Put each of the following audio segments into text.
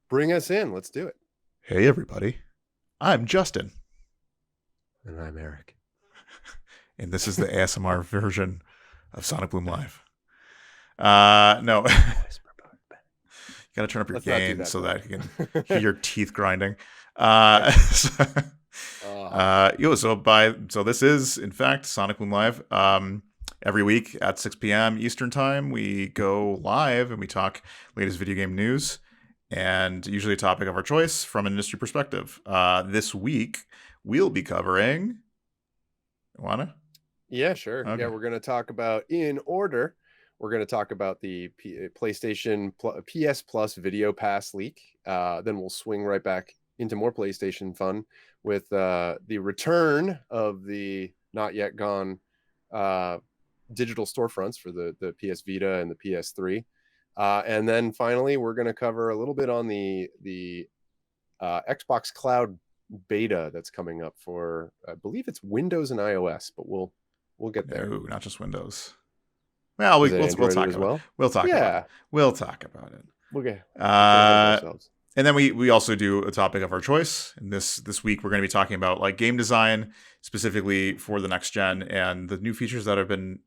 Bring us in. Let's do it. Hey, everybody. I'm Justin, And I'm Eric. and this is the ASMR version of Sonic Boom Live. No, you Voice promote. gotta turn up your Let's not do gain that so though. that you can hear your teeth grinding. Yeah. So, Oh, so this is in fact Sonic Boom Live. Every week at 6 p.m. Eastern Time, we go live and we talk latest video game news and usually a topic of our choice from an industry perspective. This week, we'll be covering. Wanna? yeah, sure. Yeah, Okay. we're going to talk about in order. We're going to talk about the PlayStation PS Plus Video Pass leak. Then we'll swing right back into more PlayStation fun with the return of the not yet gone uh, digital storefronts for the PS Vita and the PS3. And then finally, we're going to cover a little bit on the Xbox Cloud beta that's coming up for, I believe it's Windows and iOS, but we'll get there. No, not just Windows. Well, Is it we'll Android talk as about it. well? We'll talk about it. Yeah, We'll talk about it. we can't help Uh, ourselves. and then we also do a topic of our choice. And this week we're going to be talking about like game design specifically for the next gen and the new features that have been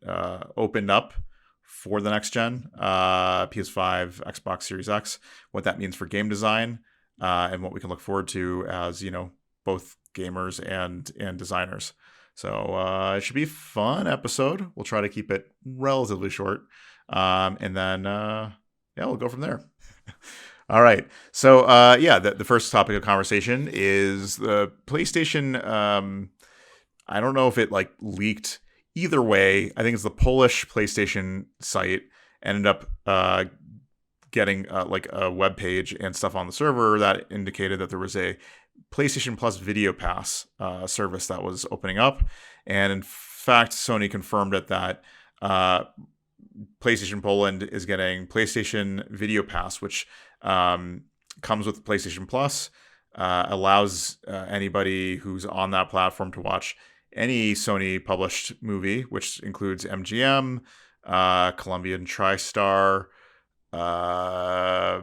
opened up for the next gen, PS5, Xbox Series X, what that means for game design, and what we can look forward to as both gamers and designers. So it should be a fun episode. We'll try to keep it relatively short, and then yeah, we'll go from there. All right. So, the first topic of conversation is the PlayStation. I don't know if it like leaked. Either way, I think it's the Polish PlayStation site ended up getting like a web page and stuff on the server that indicated that there was a PlayStation Plus Video Pass service that was opening up, and in fact, Sony confirmed it that uh, PlayStation Poland is getting PlayStation Video Pass, which comes with PlayStation Plus, allows anybody who's on that platform to watch any Sony published movie, which includes MGM, Colombian TriStar, uh,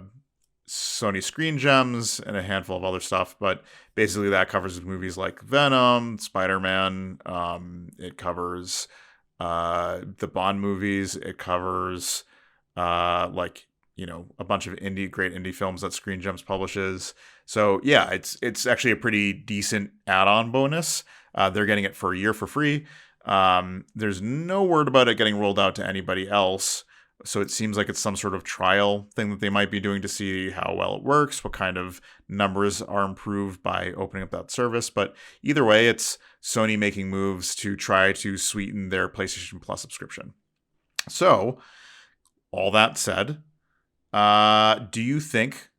Sony Screen Gems, and a handful of other stuff. But basically, that covers movies like Venom, Spider Man. It covers the Bond movies. It covers like a bunch of great indie films that Screen Gems publishes. So yeah, it's actually a pretty decent add-on bonus. They're getting it for a year for free. There's no word about it getting rolled out to anybody else. So it seems like it's some sort of trial thing that they might be doing to see how well it works, what kind of numbers are improved by opening up that service. But either way, it's Sony making moves to try to sweeten their PlayStation Plus subscription. So, all that said, do you think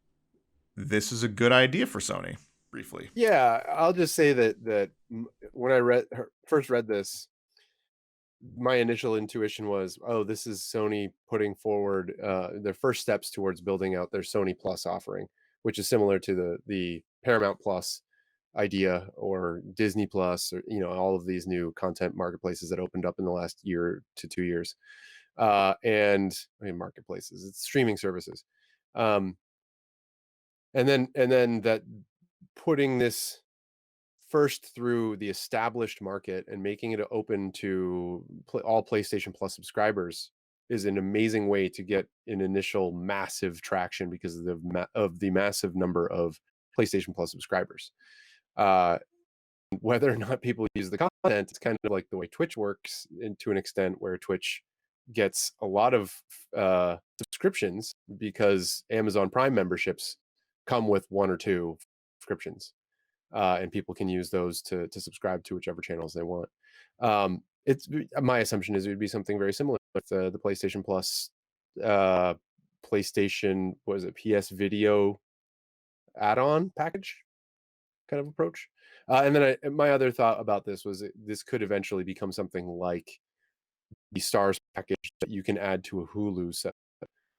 this is a good idea for Sony? Briefly. Yeah, I'll just say that when I first read this, my initial intuition was, oh, this is Sony putting forward their first steps towards building out their Sony Plus offering, which is similar to the Paramount Plus idea or Disney Plus, or all of these new content marketplaces that opened up in the last year to 2 years. And I mean, marketplaces, it's streaming services. Um, and then that putting this first through the established market and making it open to all PlayStation Plus subscribers is an amazing way to get an initial massive traction because of the massive number of PlayStation Plus subscribers. Uh, whether or not people use the content, it's kind of like the way Twitch works to an extent, where Twitch gets a lot of subscriptions because Amazon Prime memberships come with one or two subscriptions, and people can use those to subscribe to whichever channels they want. It's my assumption is it would be something very similar with the PlayStation Plus, uh, PlayStation, was it PS Video add-on package kind of approach. And then my other thought about this was this could eventually become something like the Stars package that you can add to a Hulu set.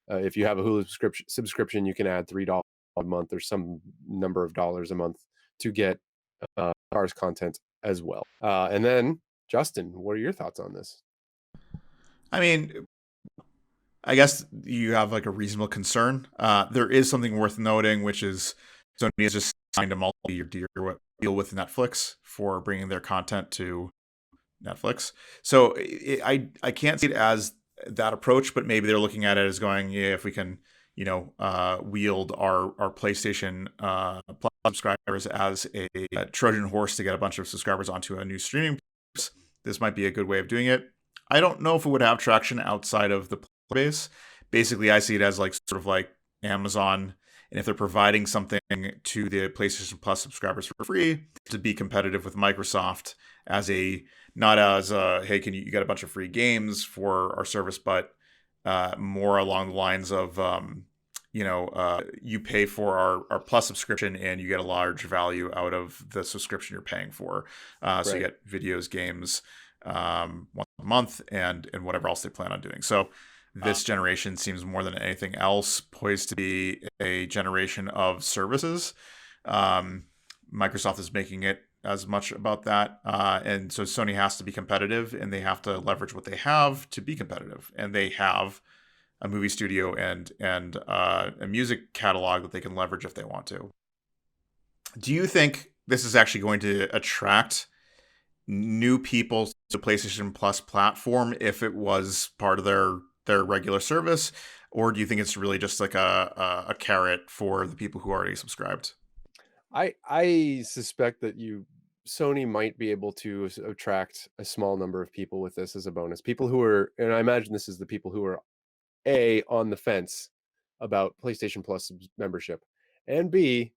If you have a Hulu subscription, you can add $3 a month or some number of dollars a month to get Stars content as well. And then, Justin, what are your thoughts on this? I mean, I guess you have like a reasonable concern. There is something worth noting, which is Sony has just signed a multi-year deal with Netflix for bringing their content to Netflix. So I can't see it as that approach, but maybe they're looking at it as going, yeah, if we can, wield our PlayStation Plus subscribers as a Trojan horse to get a bunch of subscribers onto a new streaming service, this might be a good way of doing it. I don't know if it would have traction outside of the base. Basically, I see it as like sort of like Amazon, and if they're providing something to the PlayStation Plus subscribers for free to be competitive with Microsoft as a not as hey, can you got a bunch of free games for our service, but more along the lines of you pay for our Plus subscription and you get a large value out of the subscription you're paying for. So you Right. get videos, games once a month, and whatever else they plan on doing. So Uh, this generation seems more than anything else poised to be a generation of services. Um, Microsoft is making it as much about that, and so Sony has to be competitive, and they have to leverage what they have to be competitive, and they have a movie studio and a music catalog that they can leverage if they want to. Do you think this is actually going to attract new people to PlayStation Plus platform if it was part of their regular service, or do you think it's really just like a carrot for the people who already subscribed? I suspect that Sony might be able to attract a small number of people with this as a bonus. People who are, and I imagine this is the people who are A, on the fence about PlayStation Plus membership, and B,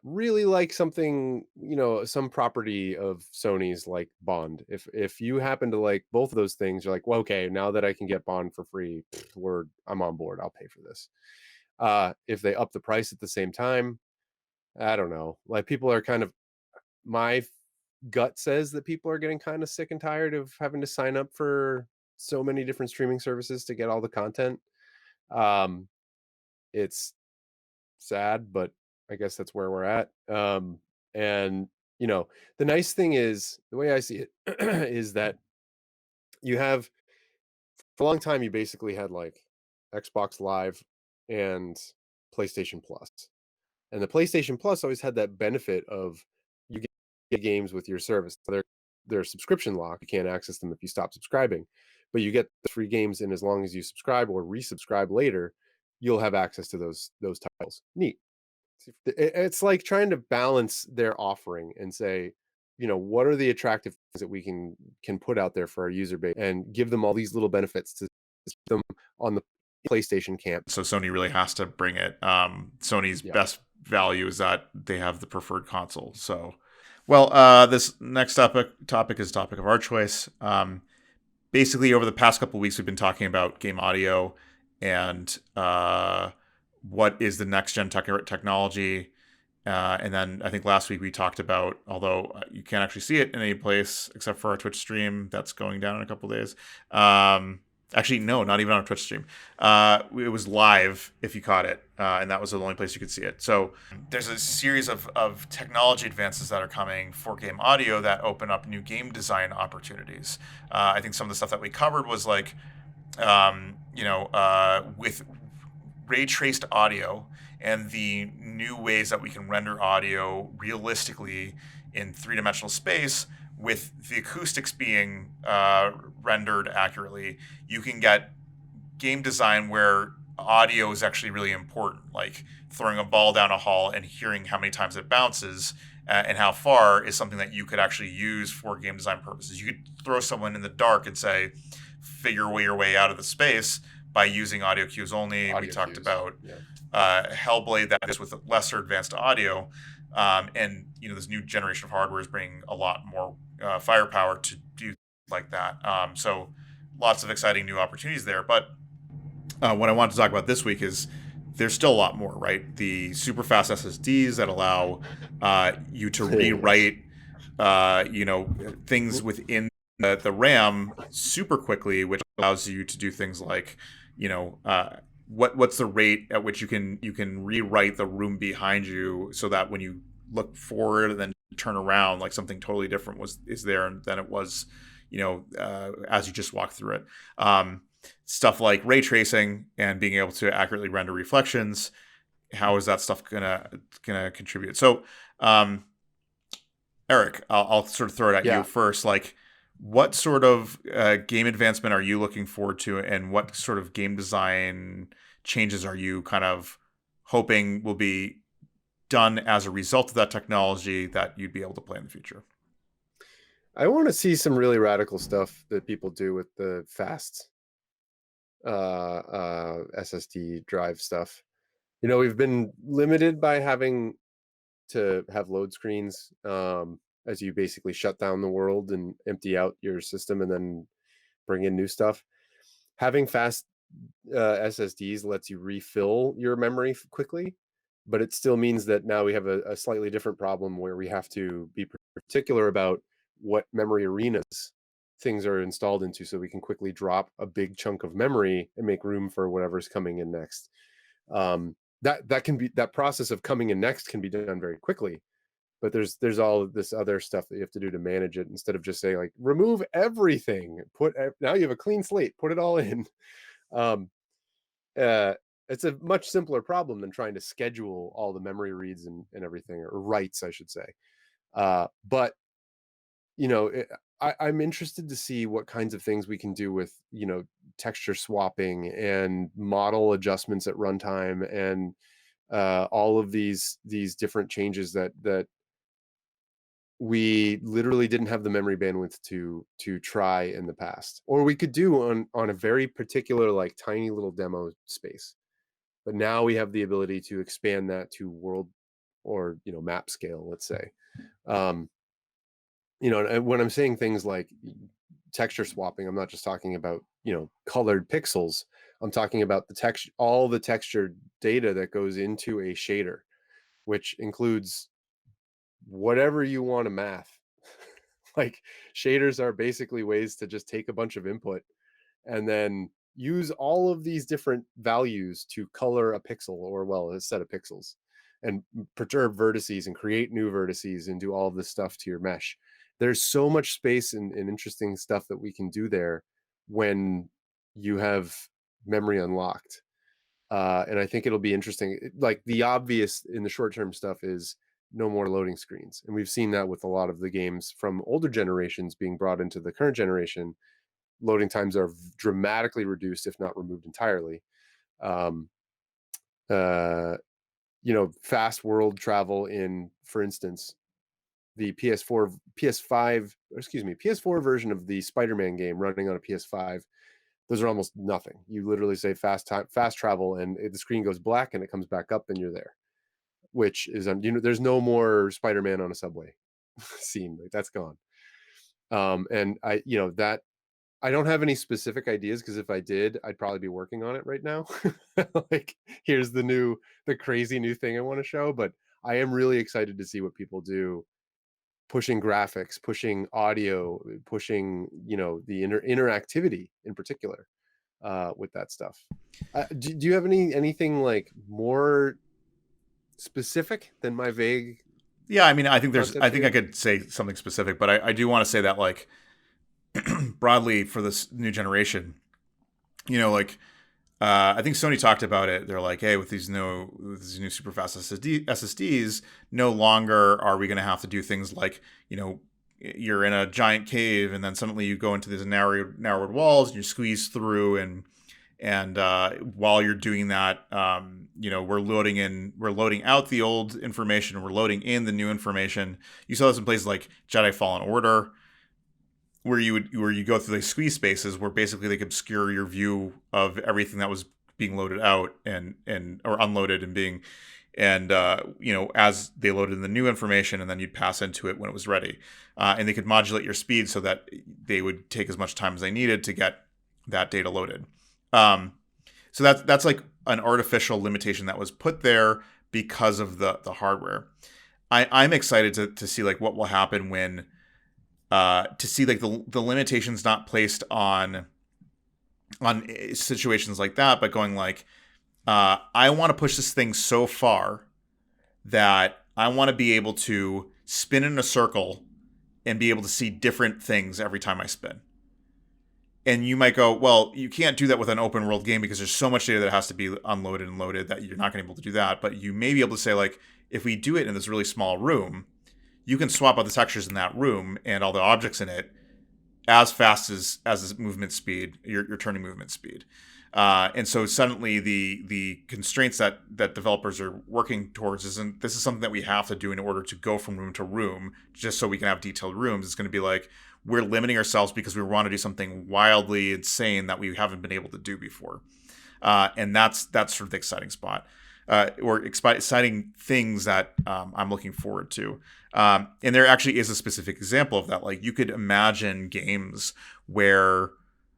really like something, some property of Sony's like Bond. If you happen to like both of those things, you're like, well, okay, now that I can get Bond for free, I'm on board. I'll pay for this. If they up the price at the same time, I don't know. Like people are kind of my gut says that people are getting kind of sick and tired of having to sign up for so many different streaming services to get all the content. Um, it's sad, but I guess that's where we're at. And you know, the nice thing is the way I see it is that you have for a long time you basically had like Xbox Live and PlayStation Plus. And the PlayStation Plus always had that benefit of you get games with your service. They're subscription locked. You can't access them if you stop subscribing, but you get the free games, and as long as you subscribe or resubscribe later, you'll have access to those titles. Neat. It's like trying to balance their offering and say, what are the attractive things that we can put out there for our user base and give them all these little benefits to keep them on the PlayStation camp. So Sony really has to bring it. Sony's Yeah. best value is that they have the preferred console. So, well, this next topic is topic of our choice. Basically, over the past couple of weeks, we've been talking about game audio and what is the next gen technology. And then I think last week we talked about, although you can't actually see it in any place except for our Twitch stream that's going down in a couple of days. Actually, no, not even on a Twitch stream. It was live if you caught it, and that was the only place you could see it. So there's a series of technology advances that are coming for game audio that open up new game design opportunities. I think some of the stuff that we covered was like, with ray traced audio and the new ways that we can render audio realistically in three-dimensional space with the acoustics being rendered accurately, you can get game design where audio is actually really important, like throwing a ball down a hall and hearing how many times it bounces and how far is something that you could actually use for game design purposes. You could throw someone in the dark and say, figure your way out of the space by using audio cues only. We Audio talked cues. about Yeah. Hellblade that is with lesser advanced audio, and this new generation of hardware is bringing a lot more firepower to do like that. So lots of exciting new opportunities there. But what I want to talk about this week is there's still a lot more, right? The super fast SSDs that allow you to Yes. rewrite, things within the RAM super quickly, which allows you to do things like, what's the rate at which you can rewrite the room behind you so that when you look forward and then turn around, like something totally different is there than it was, as you just walked through it. stuff like ray tracing and being able to accurately render reflections. How is that stuff gonna contribute? So, um, Eric, I'll sort of throw it at you Yeah, first. Like, what sort of game advancement are you looking forward to, and what sort of game design changes are you kind of hoping will be done as a result of that technology that you'd be able to play in the future? I want to see some really radical stuff that people do with the fast SSD drive stuff. We've been limited by having to have load screens, as you basically shut down the world and empty out your system and then bring in new stuff. Having fast SSDs lets you refill your memory quickly, but it still means that now we have a slightly different problem where we have to be particular about what memory arenas things are installed into so we can quickly drop a big chunk of memory and make room for whatever's coming in next. That process of coming in next can be done very quickly, but there's all of this other stuff that you have to do to manage it instead of just saying like remove everything, now you have a clean slate, put it all in. um uh it's a much simpler problem than trying to schedule all the memory reads and everything, or writes I should say. But I'm interested to see what kinds of things we can do with texture swapping and model adjustments at runtime, and all of these different changes that we literally didn't have the memory bandwidth to try in the past, or we could do on a very particular, like, tiny little demo space. But now we have the ability to expand that to world, or map scale, let's say. um and when I'm saying things like texture swapping, I'm not just talking about colored pixels. I'm talking about the text all the texture data that goes into a shader, which includes whatever you want to math. Like, shaders are basically ways to just take a bunch of input and then use all of these different values to color a pixel, or, well, a set of pixels, and perturb vertices and create new vertices and do all of this stuff to your mesh. There's so much space and interesting stuff that we can do there when you have memory unlocked. And I think it'll be interesting. Like, the obvious in the short term stuff is no more loading screens, and we've seen that with a lot of the games from older generations being brought into the current generation. Loading times are dramatically reduced, if not removed entirely. Um, uh, Fast world travel in, for instance, the PS4, PS5, excuse me, PS4 version of the Spider-Man game running on a PS5. Those are almost nothing. You literally say fast travel, and the screen goes black and it comes back up, and you're there. Which is, there's no more Spider-Man on a subway scene. Like, that's gone. And that I don't have any specific ideas, because if I did, I'd probably be working on it right now. Like, here's the crazy new thing I want to show. But I am really excited to see what people do, pushing graphics, pushing audio, pushing the interactivity in particular, with that stuff. Do you have anything like more specific than my vague Yeah, I mean, I think concepts I think I here? could say something specific, but I do want to say that, like, broadly for this new generation, like, I think Sony talked about it. They're like, hey, with these new super fast SSDs, no longer are we going to have to do things like, you're in a giant cave and then suddenly you go into these narrowed walls and you squeeze through, and while you're doing that, we're loading out the old information, we're loading in the new information. You saw this in places like Jedi Fallen Order, where you go through these squeeze spaces where basically they could obscure your view of everything that was being loaded out and or unloaded and being, and as they loaded in the new information, and then you'd pass into it when it was ready, and they could modulate your speed so that they would take as much time as they needed to get that data loaded. um, so that's like an artificial limitation that was put there because of the hardware. I'm excited to see like what will happen when, to see like the limitations not placed on situations like that, but going like, I want to push this thing so far that I want to be able to spin in a circle and be able to see different things every time I spin. And you might go, well, you can't do that with an open world game because there's so much data that has to be unloaded and loaded that you're not going to be able to do that. But you may be able to say, like, if we do it in this really small room, you can swap out the textures in that room and all the objects in it as fast as the movement speed, your turning movement speed. And so suddenly the constraints that developers are working towards isn't, this is something that we have to do in order to go from room to room just so we can have detailed rooms. It's going to be like, we're limiting ourselves because we want to do something wildly insane that we haven't been able to do before. And that's sort of the exciting spot, or exciting things that I'm looking forward to. And there actually is a specific example of that. Like, you could imagine games where,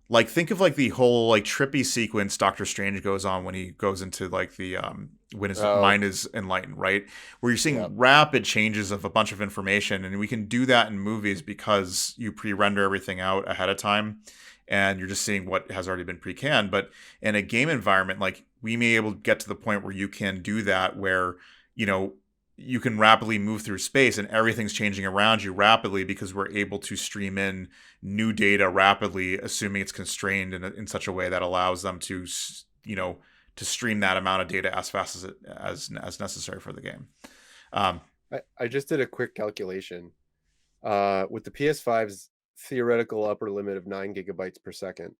like, think of like the whole like trippy sequence Doctor Strange goes on when he goes into like the when his Oh, mind is enlightened, right? Where you're yeah. seeing rapid changes of a bunch of information, and we can do that in movies because you pre-render everything out ahead of time, and you're just seeing what has already been pre-canned. But in a game environment, like, we may be able to get to the point where you can do that, where, you know, you can rapidly move through space and everything's changing around you rapidly because we're able to stream in new data rapidly, assuming it's constrained in such a way that allows them to, you know, to stream that amount of data as fast as necessary for the game. Um, I just did a quick calculation. With the PS5's theoretical upper limit of 9 GB per second,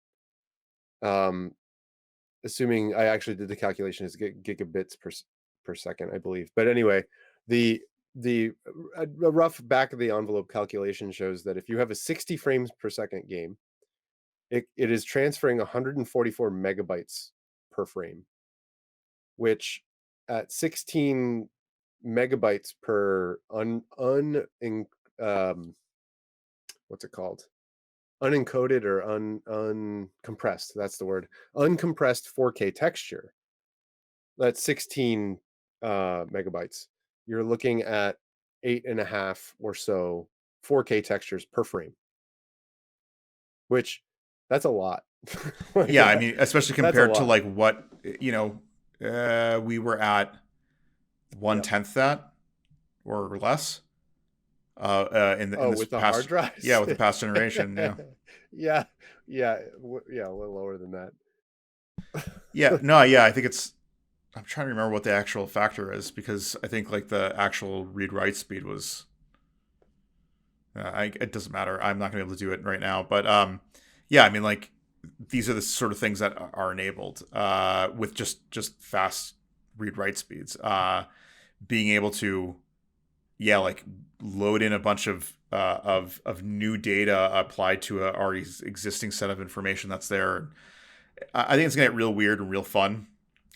um, assuming I actually did the calculation as gigabits per second, I believe. But anyway, the the a rough back of the envelope calculation shows that if you have a 60 frames per second game, it is transferring 144 megabytes per frame, which at 16 megabytes per um what's it called, unencoded or uncompressed, that's the word, uncompressed 4K texture, that's 16 megabytes, you're looking at 8.5 or so 4K textures per frame, which that's a lot. Like yeah, I mean, especially that's a compared to lot. like what, you know, we were at one Yep. tenth that or less in Oh, this with the hard past, yeah, drives. with the past generation, yeah. Yeah, yeah, yeah, a little lower than that. Yeah, no, yeah, I think it's. I'm trying to remember what the actual factor is because I think like the actual read write speed was. It doesn't matter. I'm not going to be able to do it right now, but yeah, I mean, like, these are the sort of things that are enabled with just fast read write speeds. Being able to, yeah, like, load in a bunch of new data applied to a already existing set of information that's there. I think it's gonna get real weird and real fun.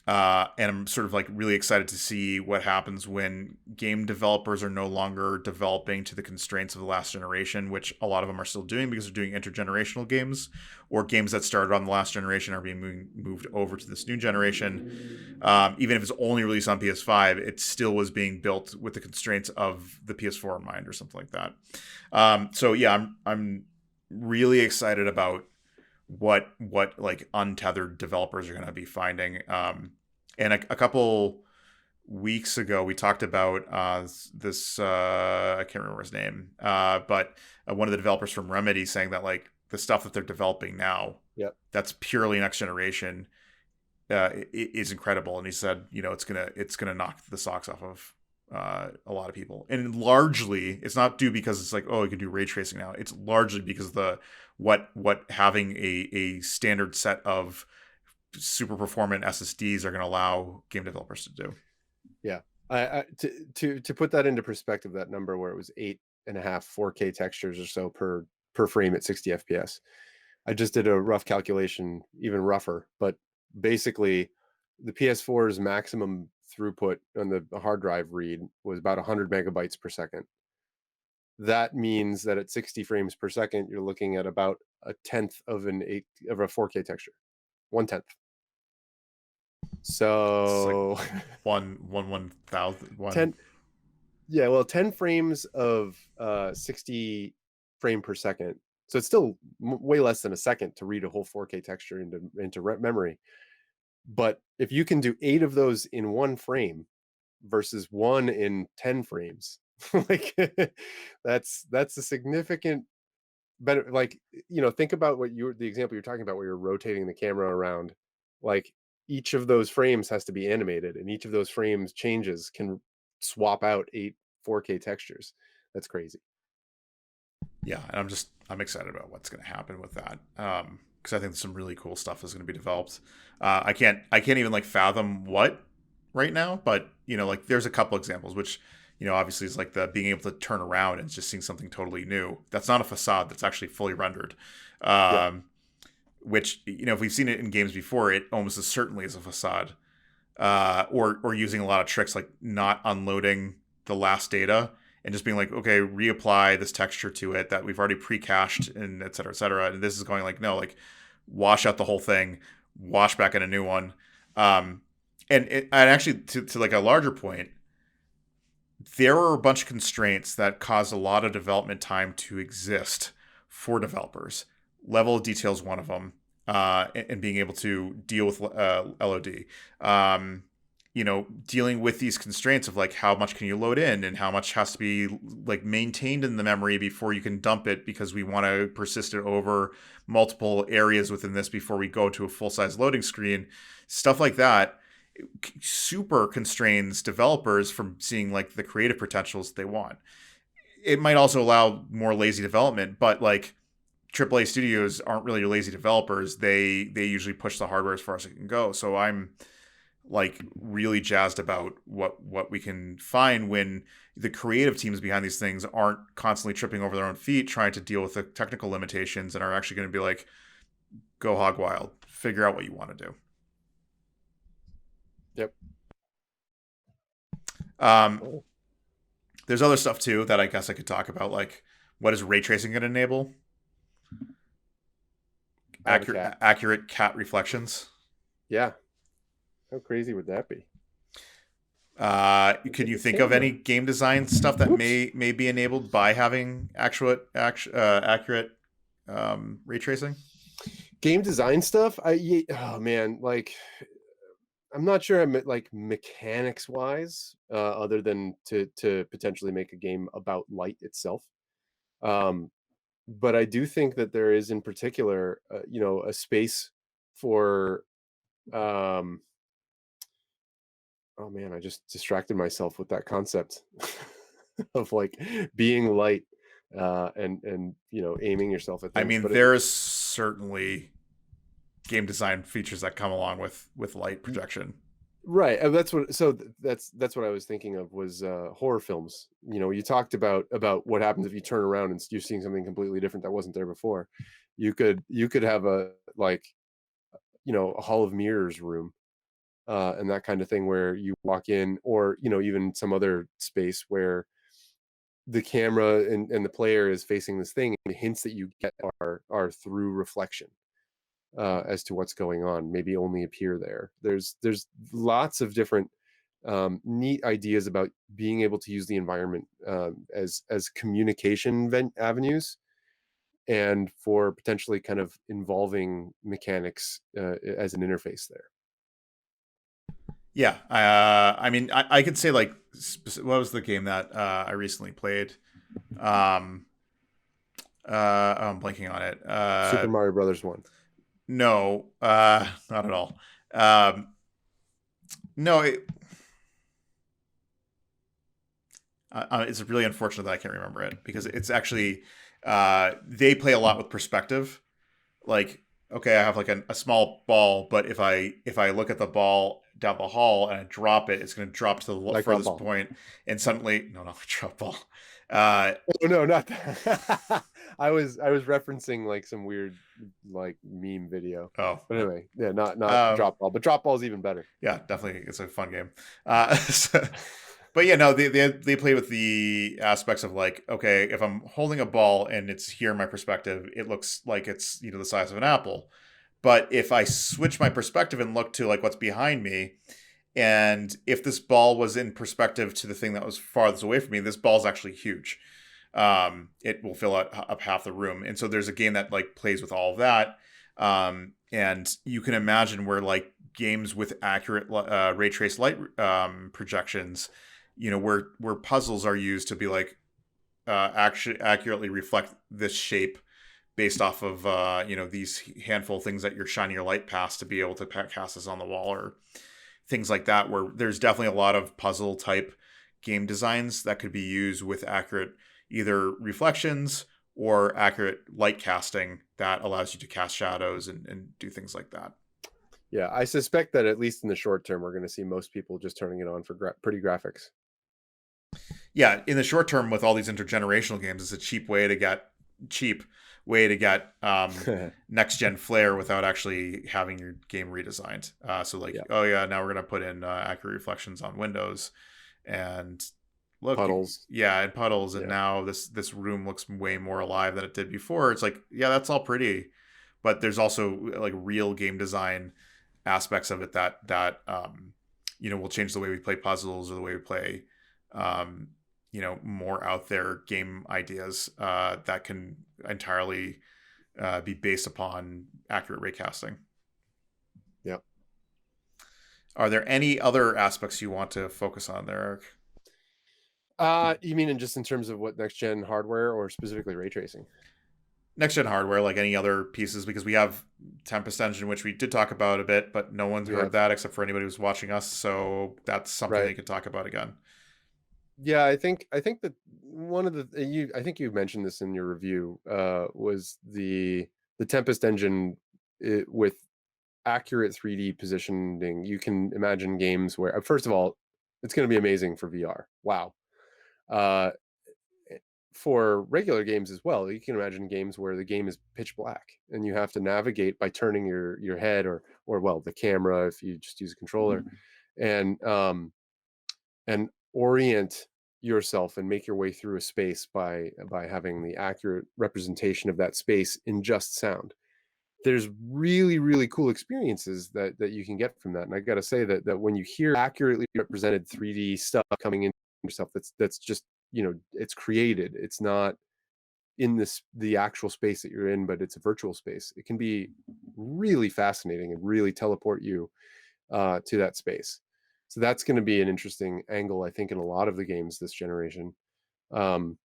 And I'm sort of like really excited to see what happens when game developers are no longer developing to the constraints of the last generation, which a lot of them are still doing because they're doing intergenerational games, or games that started on the last generation are being moved over to this new generation. Even if it's only released on PS5, it still was being built with the constraints of the PS4 in mind, or something like that. So yeah, I'm really excited about what like untethered developers are going to be finding. And a couple weeks ago, we talked about this. I can't remember his name, but one of the developers from Remedy saying that, like, the stuff that they're developing now, Yep. that's purely next generation, is incredible. And he said, you know, it's gonna knock the socks off of a lot of people. And largely, it's not due because it's like, oh, you can do ray tracing now. It's largely because the what having a standard set of super performant SSDs are going to allow game developers to do. Yeah. I to put that into perspective, that number where it was 8.5 4K textures or so per frame at 60 FPS. I just did a rough calculation, even rougher, but basically the PS4's maximum throughput on the hard drive read was about 100 megabytes per second. That means that at 60 frames per second, you're looking at about a tenth of a 4K texture, 1/10. It's like So one thousand one. 10, yeah, well, 10 frames of 60 frame per second. So it's still way less than a second to read a whole 4K texture into memory. But if you can do 8 of those in one frame versus one in 10 frames, like that's a significant better, like, think about the example you're talking about where you're rotating the camera around. Like, each of those frames has to be animated, and each of those frames changes can swap out 8 4K textures. That's crazy. Yeah, and I'm excited about what's going to happen with that. Because I think some really cool stuff is going to be developed. I can't even like fathom what right now, but like there's a couple examples which obviously is like the being able to turn around and just seeing something totally new. That's not a facade. That's actually fully rendered. Yep. Um, which if we've seen it in games before, it almost as certainly is a facade. Or using a lot of tricks like not unloading the last data and just being like, okay, reapply this texture to it that we've already pre-cached and et cetera, et cetera. And this is going like, no, like wash out the whole thing, wash back in a new one. Um, and actually to like a larger point, there are a bunch of constraints that cause a lot of development time to exist for developers. Level of detail is one of them, and being able to deal with LOD. Dealing with these constraints of like how much can you load in and how much has to be like maintained in the memory before you can dump it because we want to persist it over multiple areas within this before we go to a full size loading screen. Stuff like that super constrains developers from seeing like the creative potentials they want. It might also allow more lazy development, but like AAA studios aren't really lazy developers. They usually push the hardware as far as it can go. So I'm like really jazzed about what we can find when the creative teams behind these things aren't constantly tripping over their own feet trying to deal with the technical limitations and are actually going to be like, go hog wild, figure out what you want to do. Yep. Um, Cool. there's other stuff too that I guess I could talk about, like what is ray tracing going to enable? I have a cat. Accurate cat reflections. Yeah. How crazy would that be? Look Could at you the think of any camera. game design stuff that Whoops. may be enabled by having accurate ray tracing? Game design stuff? Oh man, like, I'm not sure I'm like mechanics wise, other than to potentially make a game about light itself. Um, but I do think that there is in particular, a space for, um, oh man, I just distracted myself with that concept of like being light, and aiming yourself at I things. mean, But there's certainly game design features that come along with light projection. right, that's what. So that's what I was thinking of was horror films. You talked about what happens if you turn around and you're seeing something completely different that wasn't there before. You could have a, like, a hall of mirrors room, and that kind of thing where you walk in, or even some other space where the camera and the player is facing this thing, and the hints that you get are through reflection, as to what's going on, maybe only appear there. There's lots of different, neat ideas about being able to use the environment, as communication avenues, and for potentially kind of involving mechanics, as an interface there. Yeah, I mean, I could say like, what was the game that I recently played? Um, I'm blanking on it. Super Mario Brothers one. No, not at all. No, it's really unfortunate that I can't remember it because it's actually they play a lot with perspective. Like, okay, I have like a small ball, but if I look at the ball down the hall and I drop it, it's going to drop to the Like drop furthest ball. point, and suddenly, no, not drop ball. Uh, Oh no, not that. I was referencing like some weird, like, meme video. oh, But anyway, yeah, not um, drop ball, but drop ball is even better. yeah, definitely, it's a fun game. But yeah, no, they play with the aspects of like, okay, if I'm holding a ball and it's here in my perspective, it looks like it's the size of an apple. But if I switch my perspective and look to like what's behind me, and if this ball was in perspective to the thing that was farthest away from me, this ball's actually huge. It will fill up half the room, and so there's a game that like plays with all of that. And you can imagine where like games with accurate ray trace light projections, where puzzles are used to be like actually accurately reflect this shape based off of these handful of things that you're shining your light past to be able to cast this on the wall, or things like that, where there's definitely a lot of puzzle type game designs that could be used with accurate either reflections or accurate light casting that allows you to cast shadows and do things like that. Yeah, I suspect that at least in the short term, we're going to see most people just turning it on for pretty graphics. Yeah, in the short term, with all these intergenerational games, it's a cheap way to get next gen flair without actually having your game redesigned. So like, Yeah, oh yeah, now we're gonna put in accurate reflections on windows, and look, puddles. yeah, and puddles, and Yeah, now this room looks way more alive than it did before. It's like, yeah, that's all pretty, but there's also like real game design aspects of it that will change the way we play puzzles or the way we play um, more out there game ideas that can entirely be based upon accurate raycasting. yeah. Are there any other aspects you want to focus on there, Eric? You mean just in terms of what next gen hardware or specifically ray tracing? Next gen hardware, like any other pieces, because we have Tempest Engine, which we did talk about a bit, but no one's We heard have, that except for anybody who's watching us. So that's something right. they could talk about again. Yeah, I think that one of the I think you mentioned this in your review was the Tempest engine with accurate 3D positioning. You can imagine games where first of all, it's going to be amazing for VR. Wow. Uh for regular games as well, you can imagine games where the game is pitch black and you have to navigate by turning your head or well, the camera if you just use a controller and and orient yourself and make your way through a space by having the accurate representation of that space in just sound. There's really cool experiences that you can get from that, and I got to say that when you hear accurately represented 3D stuff coming in yourself, that's just it's created. It's not in the actual space that you're in, but it's a virtual space. It can be really fascinating and really teleport you to that space. So that's going to be an interesting angle, I think, in a lot of the games this generation. Um,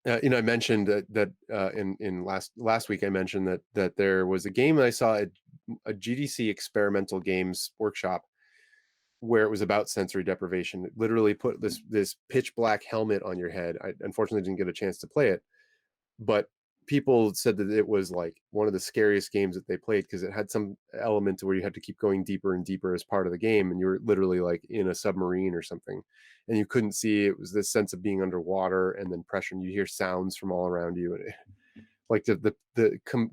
I mentioned that in last week I mentioned that there was a game that I saw at a GDC experimental games workshop where it was about sensory deprivation. It literally put this pitch black helmet on your head. I unfortunately didn't get a chance to play it, but people said that it was like one of the scariest games that they played because it had some element where you had to keep going deeper and deeper as part of the game and you were literally like in a submarine or something and you couldn't see. It was this sense of being underwater and then pressure and you hear sounds from all around you and like the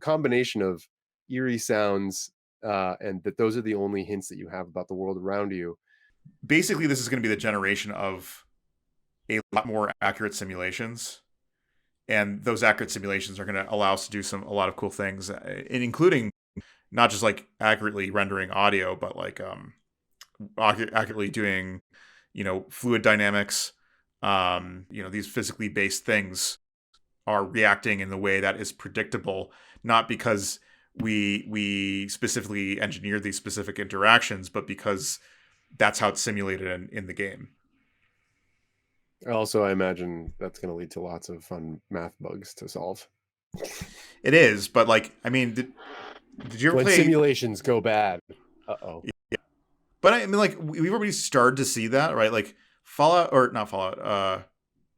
combination of eerie sounds and that those are the only hints that you have about the world around you. Basically, this is going to be the generation of a lot more accurate simulations, and those accurate simulations are going to allow us to do a lot of cool things, including not just like accurately rendering audio, but like accurately doing fluid dynamics. These physically based things are reacting in the way that is predictable, not because we specifically engineered these specific interactions, but because that's how it's simulated in the game. Also, I imagine that's going to lead to lots of fun math bugs to solve It is, but like, I mean, did you ever when play? simulations go bad. Uh-oh. Yeah, but I mean, like, we've already started to see that, right? Like, Fallout, or not Fallout,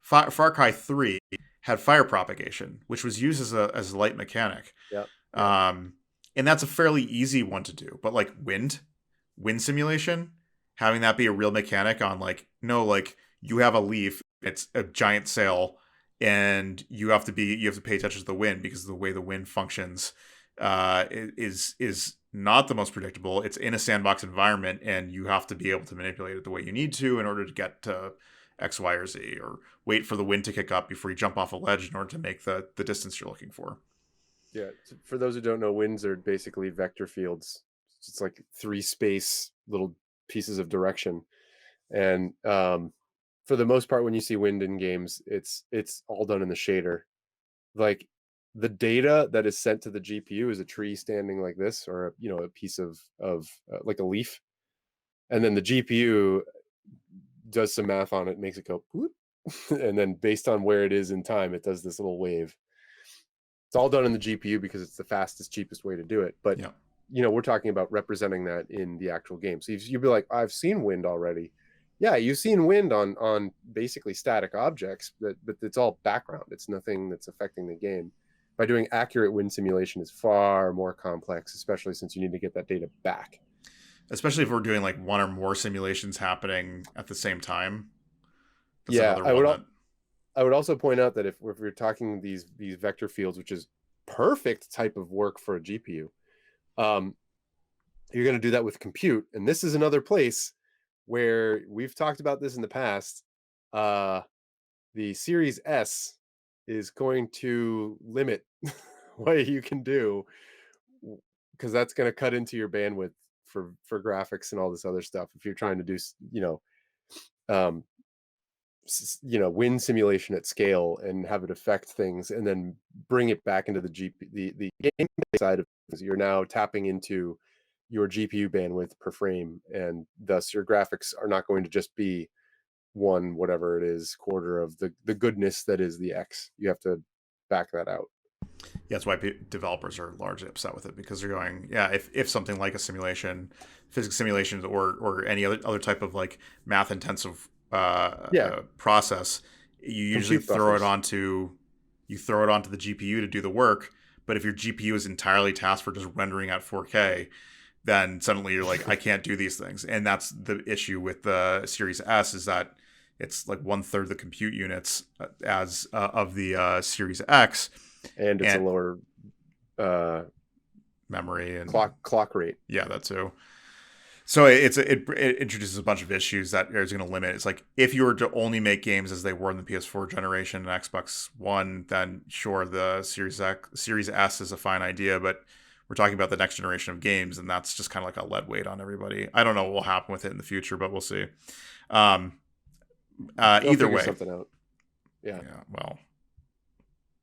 Far Cry 3 had fire propagation, which was used as a light mechanic. Yep. Yep. Um, and that's a fairly easy one to do. But like wind simulation, having that be a real mechanic on like, no, like you have a leaf, it's a giant sail, and you have to pay attention to the wind because the way the wind functions is not the most predictable. It's in a sandbox environment, and you have to be able to manipulate it the way you need to in order to get to X, Y, or Z, or wait for the wind to kick up before you jump off a ledge in order to make the distance you're looking for. Yeah. For those who don't know, winds are basically vector fields. It's like three space little pieces of direction. And for the most part, when you see wind in games, it's all done in the shader. Like the data that is sent to the GPU is a tree standing like this, or a piece of like a leaf, and then the GPU does some math on it, makes it go, whoop, and then based on where it is in time, it does this little wave. It's all done in the GPU because it's the fastest, cheapest way to do it. But Yeah. we're talking about representing that in the actual game. So you'd be like, I've seen wind already. Yeah, you've seen wind on basically static objects, but it's all background. It's nothing that's affecting the game. By doing accurate wind simulation is far more complex, especially since you need to get that data back. Especially if we're doing like one or more simulations happening at the same time. That's Yeah, another one that. I would also point out that if we're talking these vector fields, which is perfect type of work for a GPU, um, you're going to do that with compute, and this is another place where we've talked about this in the past. Uh, the Series S is going to limit what you can do because that's going to cut into your bandwidth for graphics and all this other stuff. If you're trying to do, um, wind simulation at scale and have it affect things, and then bring it back into the game side of things, you're now tapping into your GPU bandwidth per frame, and thus your graphics are not going to just be one whatever it is quarter of the goodness that is the X. You have to back that out. Yeah, that's why developers are largely upset with it because they're going, yeah, if something like a simulation, physics simulations, or any other type of like math intensive Yeah, process, you usually compute buffers. throw it onto the GPU to do the work. But if your GPU is entirely tasked for just rendering at 4K, then suddenly you're like, I can't do these things, and that's the issue with the Series S is that it's like 1/3 the compute units as of the Series X, And it's a and lower uh, memory and clock rate. yeah, that too. So it introduces a bunch of issues that is going to limit. It's like if you were to only make games as they were in the PS4 generation and Xbox One, then sure, the Series S is a fine idea, but we're talking about the next generation of games, and that's just kind of like a lead weight on everybody. I don't know what will happen with it in the future, but we'll see. Um, They'll either figure way, something out. Yeah. yeah, well,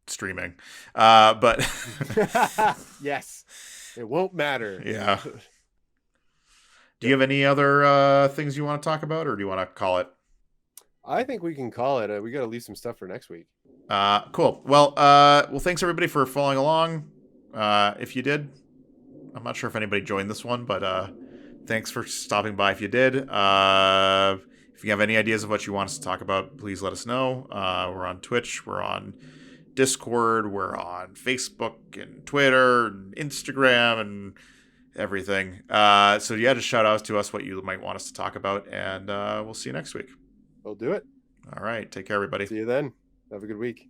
streaming, but Yes. It won't matter. yeah. Do you Yep. have any other things you want to talk about, or do you want to call it? I think we can call it. We got to leave some stuff for next week. Cool. Well, thanks everybody for following along. If you did, I'm not sure if anybody joined this one, but thanks for stopping by. If you did, if you have any ideas of what you want us to talk about, please let us know. We're on Twitch, we're on Discord, we're on Facebook and Twitter and Instagram and everything. So yeah, just shout out to us what you might want us to talk about, and we'll see you next week. We'll do it. All right, take care, everybody. See you then. Have a good week.